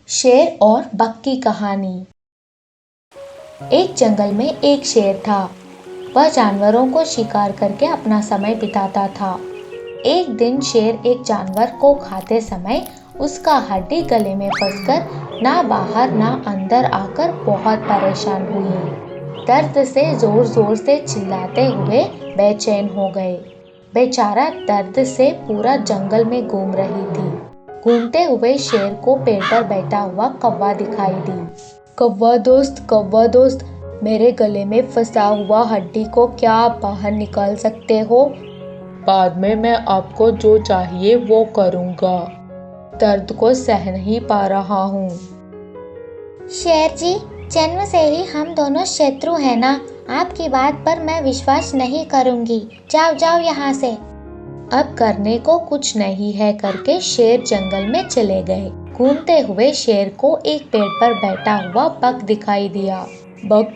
शेर और बक की कहानी। एक जंगल में एक शेर था। वह जानवरों को शिकार करके अपना समय बिताता था। एक दिन शेर एक जानवर को खाते समय उसका हड्डी गले में फंसकर ना बाहर ना अंदर आकर बहुत परेशान हुई। दर्द से जोर जोर से चिल्लाते हुए बेचैन हो गए। बेचारा दर्द से पूरा जंगल में घूम रही थी। घूमते हुए शेर को पेड़ पर बैठा हुआ कौवा दिखाई दी। कौवा दोस्त, मेरे गले में फंसा हुआ हड्डी को क्या आप बाहर निकाल सकते हो? बाद में मैं आपको जो चाहिए वो करूँगा। दर्द को सह नहीं पा रहा हूँ। शेर जी, जन्म से ही हम दोनों शत्रु हैं ना। आपकी बात पर मैं विश्वास नहीं करूँगी। जाओ यहाँ से। अब करने को कुछ नहीं है करके शेर जंगल में चले गए। घूमते हुए शेर को एक पेड़ पर बैठा हुआ बक दिखाई दिया। बक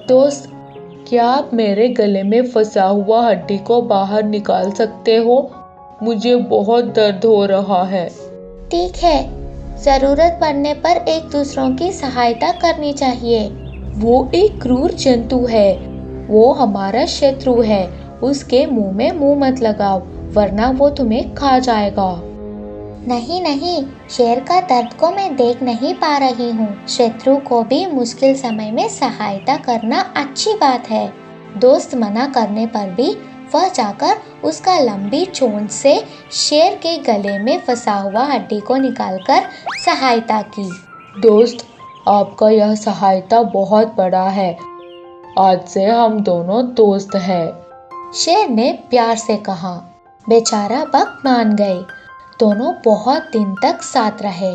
दोस्त, क्या आप मेरे गले में फंसा हुआ हड्डी को बाहर निकाल सकते हो? मुझे बहुत दर्द हो रहा है। ठीक है, जरूरत पड़ने पर एक दूसरों की सहायता करनी चाहिए। वो एक क्रूर जंतु है, वो हमारा शत्रु है। उसके मुंह में मुंह मत लगाओ, वरना वो तुम्हें खा जाएगा। नहीं, शेर का दर्द को मैं देख नहीं पा रही हूँ। शत्रु को भी मुश्किल समय में सहायता करना अच्छी बात है। दोस्त मना करने पर भी वह जाकर उसका लंबी चोंच से शेर के गले में फंसा हुआ हड्डी को निकालकर सहायता की। दोस्त, आपका यह सहायता बहुत बड़ा है। आज से हम दोनों दोस्त हैं। शेर ने प्यार से कहा। बेचारा बक मान गए। दोनों बहुत दिन तक साथ रहे,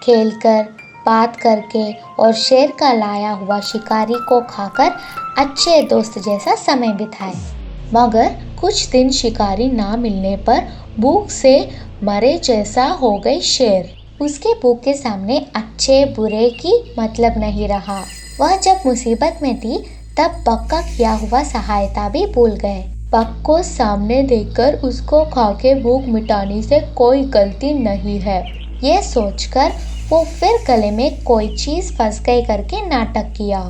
खेलकर, बात करके और शेर का लाया हुआ शिकारी को खाकर अच्छे दोस्त जैसा समय बिताए। मगर कुछ दिन शिकारी ना मिलने पर भूख से मरे जैसा हो गई शेर। उसके भूख के सामने अच्छे बुरे की मतलब नहीं रहा। वह जब मुसीबत में थी तब बक का किया हुआ सहायता भी भूल गए। बक को सामने देखकर उसको खाके भूख मिटाने से कोई गलती नहीं है, ये सोचकर वो फिर गले में कोई चीज फंस गई करके नाटक किया।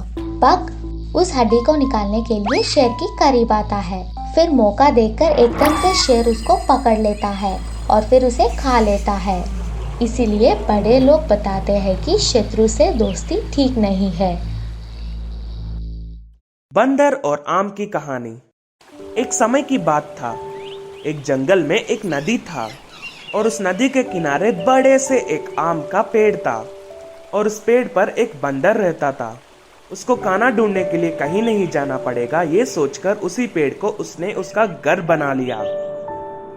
बक उस हड्डी को निकालने के लिए शेर की करीब आता है। फिर मौका देखकर एकदम से शेर उसको पकड़ लेता है और फिर उसे खा लेता है। इसीलिए बड़े लोग बताते हैं कि शत्रु से दोस्ती ठीक नहीं है। बंदर और आम की कहानी। एक समय की बात था। एक जंगल में एक नदी था और उस नदी के किनारे बड़े से एक आम का पेड़ था और उस पेड़ पर एक बंदर रहता था। उसको खाना ढूंढने के लिए कहीं नहीं जाना पड़ेगा, ये सोचकर उसी पेड़ को उसने उसका घर बना लिया।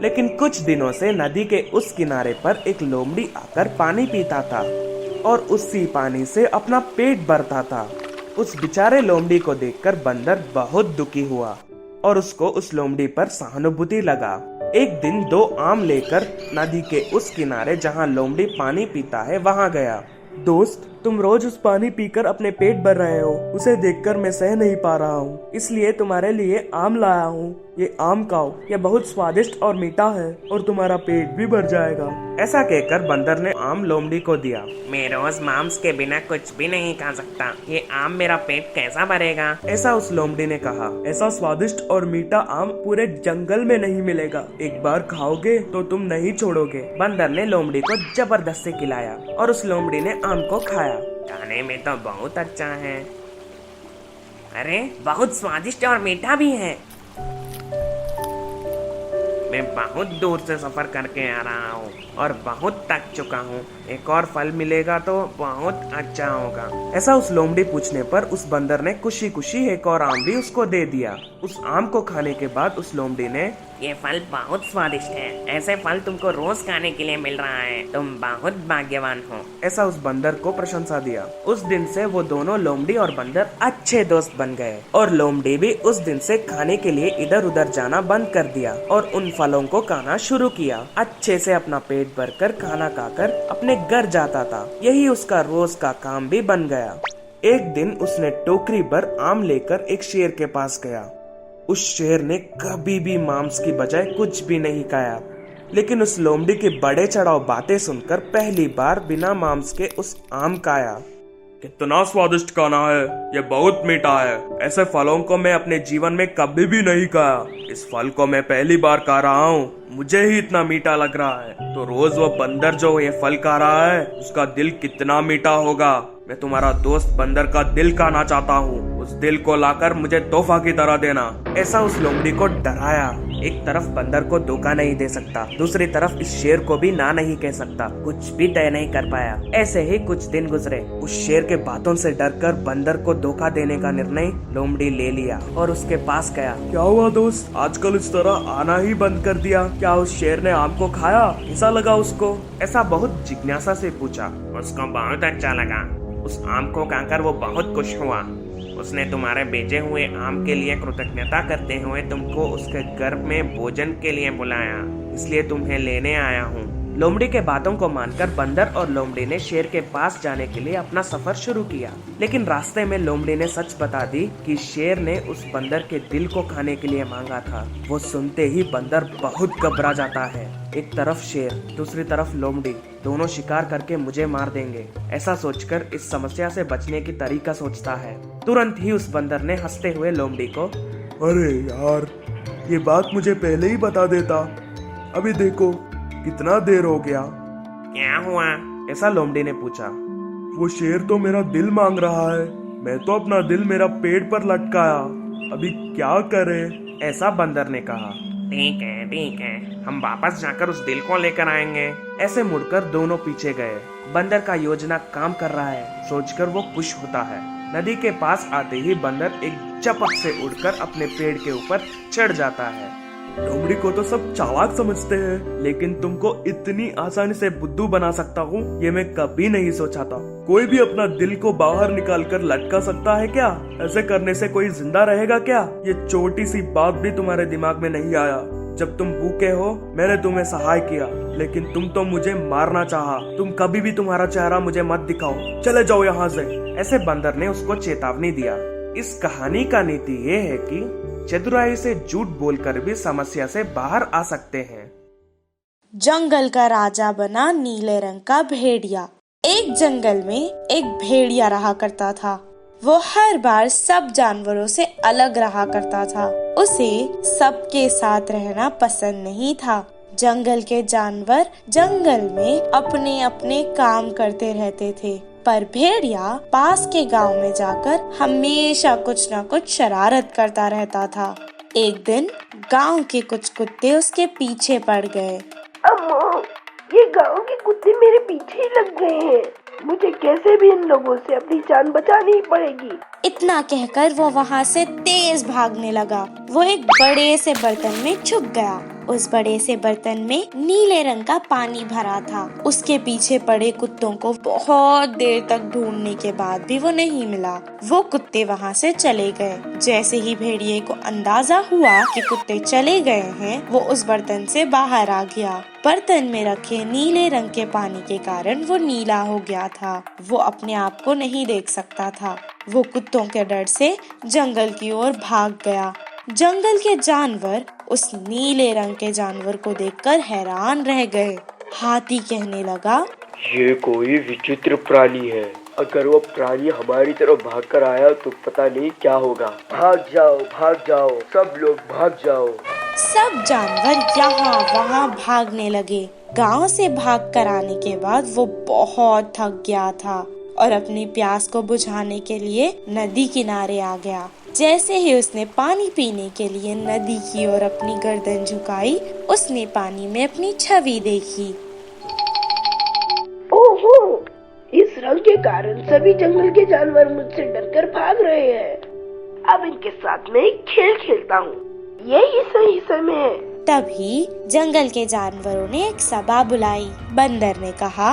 लेकिन कुछ दिनों से नदी के उस किनारे पर एक लोमड़ी आकर पानी पीता था और उसी पानी से अपना पेट भरता था। उस बेचारे लोमड़ी को देखकर बंदर बहुत दुखी हुआ और उसको उस लोमड़ी पर सहानुभूति लगा। एक दिन दो आम लेकर नदी के उस किनारे जहाँ लोमड़ी पानी पीता है वहाँ गया। दोस्त, तुम रोज उस पानी पीकर अपने पेट भर रहे हो, उसे देखकर मैं सह नहीं पा रहा हूँ, इसलिए तुम्हारे लिए आम लाया हूँ। ये आम खाओ, यह बहुत स्वादिष्ट और मीठा है और तुम्हारा पेट भी भर जाएगा। ऐसा कहकर बंदर ने आम लोमड़ी को दिया। मैं रोज मांस के बिना कुछ भी नहीं खा सकता, ये आम मेरा पेट कैसा भरेगा? ऐसा उस लोमड़ी ने कहा। ऐसा स्वादिष्ट और मीठा आम पूरे जंगल में नहीं मिलेगा, एक बार खाओगे तो तुम नहीं छोड़ोगे। बंदर ने लोमड़ी को जबरदस्ती खिलाया और उस लोमड़ी ने आम को खाया। खाने में तो बहुत अच्छा है, अरे बहुत स्वादिष्ट और मीठा भी है। मैं बहुत दूर से सफर करके आ रहा हूँ और बहुत थक चुका हूँ, एक और फल मिलेगा तो बहुत अच्छा होगा। ऐसा उस लोमड़ी पूछने पर उस बंदर ने खुशी खुशी एक और आम भी उसको दे दिया। उस आम को खाने के बाद उस लोमड़ी ने, ये फल बहुत स्वादिष्ट है, ऐसे फल तुमको रोज खाने के लिए मिल रहा है, तुम बहुत भाग्यवान हो। ऐसा उस बंदर को प्रशंसा दिया। उस दिन से वो दोनों लोमड़ी और बंदर अच्छे दोस्त बन गए और लोमड़ी भी उस दिन से खाने के लिए इधर उधर जाना बंद कर दिया और उन फलों को खाना शुरू किया। अच्छे से अपना पेट भरकर खाना खाकर अपने घर जाता था। यही उसका रोज का काम भी बन गया। एक दिन उसने टोकरी भर आम लेकर एक शेर के पास गया। उस शेर ने कभी भी मांस की बजाय कुछ भी नहीं खाया। लेकिन उस लोमड़ी की बड़े चढ़ाव बातें सुनकर पहली बार बिना मांस के उस आम खाया। कितना स्वादिष्ट खाना है, ये बहुत मीठा है। ऐसे फलों को मैं अपने जीवन में कभी भी नहीं खाया। इस फल को मैं पहली बार खा रहा हूँ, मुझे ही इतना मीठा लग रहा है, तो रोज वो बंदर जो ये फल खा रहा है उसका दिल कितना मीठा होगा। मैं तुम्हारा दोस्त बंदर का दिल खाना चाहता हूँ, उस दिल को लाकर मुझे तोहफा की तरह देना। ऐसा उस लोमड़ी को डराया। एक तरफ बंदर को धोखा नहीं दे सकता, दूसरी तरफ इस शेर को भी ना नहीं कह सकता, कुछ भी तय नहीं कर पाया। ऐसे ही कुछ दिन गुजरे। उस शेर के बातों से डरकर बंदर को धोखा देने का निर्णय लोमड़ी ले लिया और उसके पास गया। क्या हुआ दोस्त, आजकल इस तरह आना ही बंद कर दिया? क्या उस शेर ने आम को खाया? कैसा लगा उसको? ऐसा बहुत जिज्ञासा से पूछा। उसको बहुत अच्छा लगा। उस आम को खाकर वो बहुत खुश हुआ। उसने तुम्हारे बेचे हुए आम के लिए कृतज्ञता करते हुए तुमको उसके घर में भोजन के लिए बुलाया, इसलिए तुम्हें लेने आया हूँ। लोमड़ी के बातों को मानकर बंदर और लोमड़ी ने शेर के पास जाने के लिए अपना सफर शुरू किया। लेकिन रास्ते में लोमड़ी ने सच बता दी कि शेर ने उस बंदर के दिल को खाने के लिए मांगा था। वो सुनते ही बंदर बहुत घबरा जाता है। एक तरफ शेर, दूसरी तरफ लोमड़ी, दोनों शिकार करके मुझे मार देंगे, ऐसा सोचकर इस समस्या से बचने की तरीका सोचता है। तुरंत ही उस बंदर ने हंसते हुए लोमड़ी को, अरे यार, ये बात मुझे पहले ही बता देता। अभी देखो कितना देर हो गया। क्या हुआ? ऐसा लोमड़ी ने पूछा। वो शेर तो मेरा दिल मांग रहा है, मैं तो अपना दिल मेरा पेट पर लटकाया, अभी क्या करे? ऐसा बंदर ने कहा। ठीक है, हम वापस जाकर उस दिल को लेकर आएंगे। ऐसे मुड़कर दोनों पीछे गए। बंदर का योजना काम कर रहा है सोचकर वो खुश होता है। नदी के पास आते ही बंदर एक झपक से उड़कर अपने पेड़ के ऊपर चढ़ जाता है। लोमड़ी को तो सब चालाक समझते हैं, लेकिन तुमको इतनी आसानी से बुद्धू बना सकता हूँ ये मैं कभी नहीं सोचा था। कोई भी अपना दिल को बाहर निकाल कर लटका सकता है क्या? ऐसे करने से कोई जिंदा रहेगा क्या? ये छोटी सी बात भी तुम्हारे दिमाग में नहीं आया? जब तुम भूखे हो मैंने तुम्हें सहाय किया, लेकिन तुम तो मुझे मारना चाहा। तुम कभी भी तुम्हारा चेहरा मुझे मत दिखाओ, चले जाओ यहाँ से। ऐसे बंदर ने उसको चेतावनी दिया। इस कहानी का नीति ये है कि चतुराई से झूठ बोलकर भी समस्या से बाहर आ सकते हैं। जंगल का राजा बना नीले रंग का भेड़िया। एक जंगल में एक भेड़िया रहा करता था। वो हर बार सब जानवरों से अलग रहा करता था। उसे सबके साथ रहना पसंद नहीं था। जंगल के जानवर जंगल में अपने अपने काम करते रहते थे, पर भेड़िया पास के गांव में जाकर हमेशा कुछ न कुछ शरारत करता रहता था। एक दिन गांव के कुछ कुत्ते उसके पीछे पड़ गए। अम्मा, ये गांव के कुत्ते मेरे पीछे लग गए हैं। मुझे कैसे भी इन लोगों से अपनी जान बचानी पड़ेगी। इतना कहकर वो वहाँ से तेज भागने लगा। वो एक बड़े से बर्तन में छुप गया। उस बड़े से बर्तन में नीले रंग का पानी भरा था। उसके पीछे पड़े कुत्तों को बहुत देर तक ढूंढने के बाद भी वो नहीं मिला। वो कुत्ते वहाँ से चले गए। जैसे ही भेड़िए को अंदाजा हुआ कि कुत्ते चले गए हैं, वो उस बर्तन से बाहर आ गया। बर्तन में रखे नीले रंग के पानी के कारण वो नीला हो गया था। वो अपने आप को नहीं देख सकता था। वो कुत्तों के डर से जंगल की ओर भाग गया। जंगल के जानवर उस नीले रंग के जानवर को देखकर हैरान रह गए। हाथी कहने लगा, ये कोई विचित्र प्राणी है। अगर वो प्राणी हमारी तरफ भाग कर आया तो पता नहीं क्या होगा। भाग जाओ, सब लोग भाग जाओ। सब जानवर यहाँ वहाँ भागने लगे। गांव से भाग कर आने के बाद वो बहुत थक गया था और अपनी प्यास को बुझाने के लिए नदी किनारे आ गया। जैसे ही उसने पानी पीने के लिए नदी की ओर अपनी गर्दन झुकाई, उसने पानी में अपनी छवि देखी। ओहो, इस रंग के कारण सभी जंगल के जानवर मुझसे डरकर भाग रहे हैं। अब इनके साथ में एक खेल खेलता हूँ, यही सही समय है। तभी जंगल के जानवरों ने एक सभा बुलाई। बंदर ने कहा,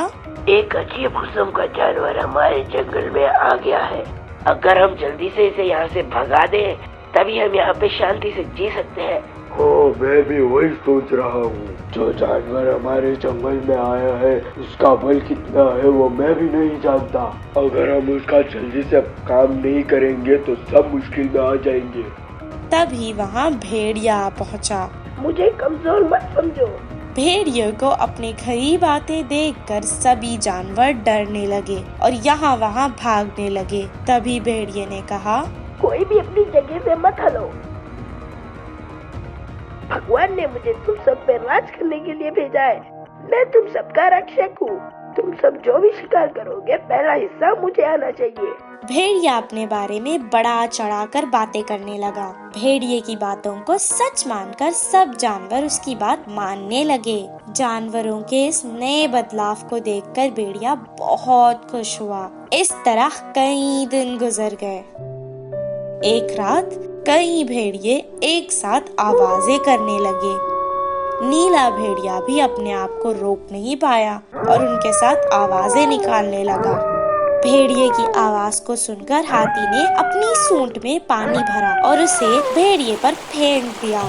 एक अजीब किस्म का जानवर हमारे जंगल में आ गया है। अगर हम जल्दी से इसे यहाँ से भगा दें, तभी हम यहाँ पे शांति से जी सकते हैं। मैं भी वही सोच रहा हूँ। जो जानवर हमारे जंगल में आया है उसका बल कितना है वो मैं भी नहीं जानता। अगर हम उसका जल्दी से काम नहीं करेंगे तो सब मुश्किल में आ जाएंगे। तभी वहाँ भेड़िया पहुँचा। मुझे कमजोर मत समझो, भेड़िए को अपने करीब आते देखकर सभी जानवर डरने लगे और यहाँ वहाँ भागने लगे। तभी भेड़िए ने कहा, कोई भी अपनी जगह से मत हलो। भगवान ने मुझे तुम सब पे राज करने के लिए भेजा है। मैं तुम सबका रक्षक हूँ। तुम सब जो भी शिकार करोगे पहला हिस्सा मुझे आना चाहिए। भेड़िया अपने बारे में बढ़ा चढ़ाकर बातें करने लगा। भेड़िए की बातों को सच मानकर सब जानवर उसकी बात मानने लगे। जानवरों के इस नए बदलाव को देखकर भेड़िया बहुत खुश हुआ। इस तरह कई दिन गुजर गए। एक रात कई भेड़िए एक साथ आवाजें करने लगे। नीला भेड़िया भी अपने आप को रोक नहीं पाया और उनके साथ आवाजें निकालने लगा। भेड़िए की आवाज को सुनकर हाथी ने अपनी सूंड में पानी भरा और उसे भेड़िए पर फेंक दिया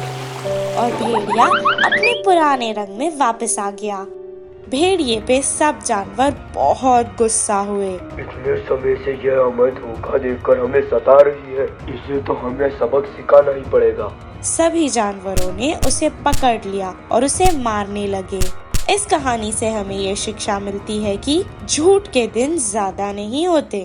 और भेड़िया अपने पुराने रंग में वापस आ गया। भेड़िए पे सब जानवर बहुत गुस्सा हुए। इतने समय से यह हमें धोखा देकर हमें सता रही है, इसे तो हमें सबक सिखाना ही पड़ेगा। सभी जानवरों ने उसे पकड़ लिया और उसे मारने लगे। इस कहानी से हमें ये शिक्षा मिलती है कि झूठ के दिन ज्यादा नहीं होते।